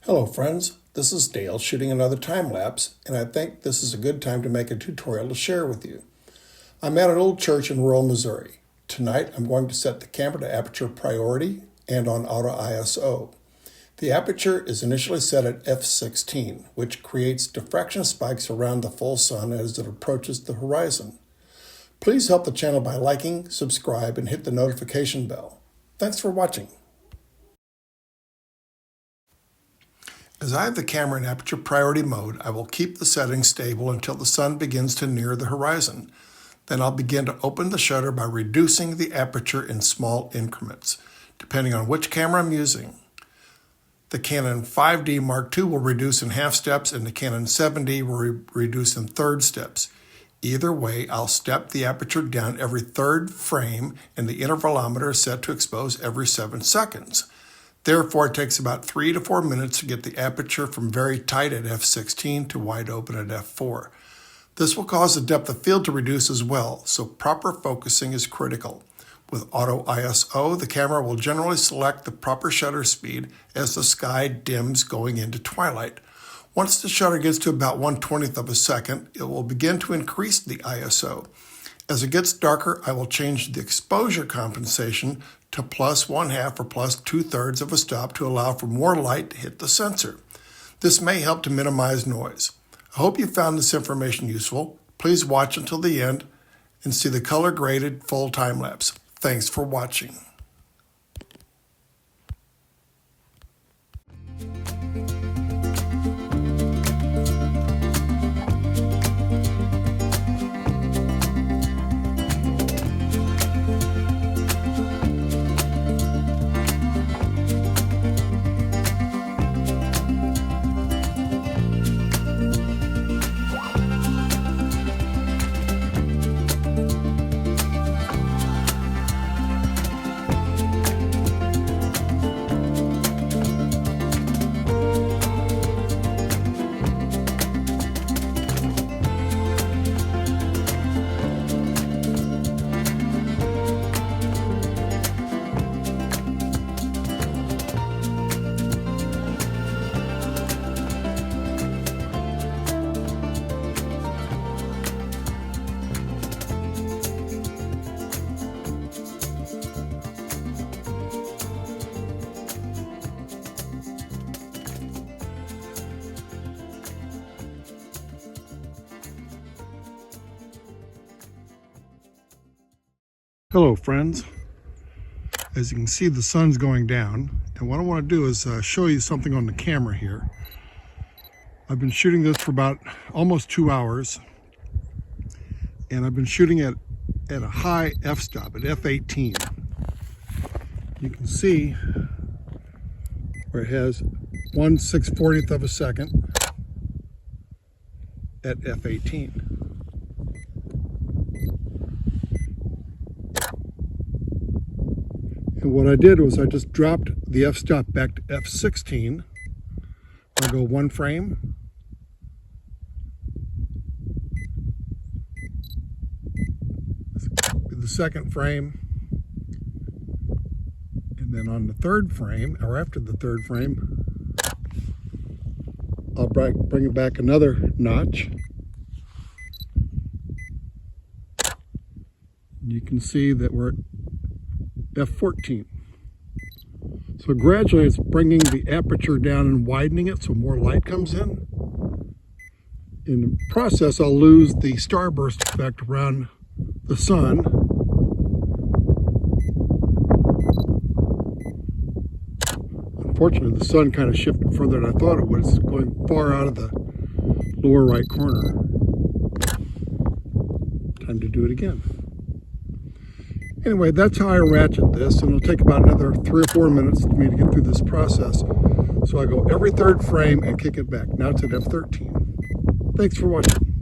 Hello friends, this is Dale shooting another time lapse, and I think this is a good time to make a tutorial to share with you. I'm at an old church in rural Missouri. Tonight I'm going to set the camera to aperture priority and on auto ISO. The aperture is initially set at f16, which creates diffraction spikes around the full sun as it approaches the horizon. Please help the channel by liking, subscribe, and hit the notification bell. Thanks for watching. As I have the camera in aperture priority mode, I will keep the settings stable until the sun begins to near the horizon. Then I'll begin to open the shutter by reducing the aperture in small increments, depending on which camera I'm using. The Canon 5D Mark II will reduce in half steps, and the Canon 7D will reduce in third steps. Either way, I'll step the aperture down every third frame, and the intervalometer is set to expose every 7 seconds. Therefore, it takes about 3 to 4 minutes to get the aperture from very tight at f16 to wide open at f4. This will cause the depth of field to reduce as well, so proper focusing is critical. With auto ISO, the camera will generally select the proper shutter speed as the sky dims going into twilight. Once the shutter gets to about 1/20th of a second, it will begin to increase the ISO. As it gets darker, I will change the exposure compensation to +1/2 or +2/3 of a stop to allow for more light to hit the sensor. This may help to minimize noise. I hope you found this information useful. Please watch until the end and see the color graded full time lapse. Thanks for watching. Hello friends, as you can see the sun's going down, and what I want to do is show you something on the camera here. I've been shooting this for about almost 2 hours, and I've been shooting at a high f-stop at f18. You can see where it has 1/640th of a second at f18. And what I did was I just dropped the f-stop back to f16. I'll go 1 frame. The second frame. And then on the third frame, or after the third frame, I'll bring it back another notch. You can see that we're at f14. So gradually it's bringing the aperture down and widening it so more light comes in. In the process, I'll lose the starburst effect around the sun. Unfortunately, the sun kind of shifted further than I thought it would. It's going far out of the lower right corner. Time to do it again. Anyway, that's how I ratchet this, and it'll take about another 3 or 4 minutes for me to get through this process. So I go every third frame and kick it back. Now it's at f13. Thanks for watching.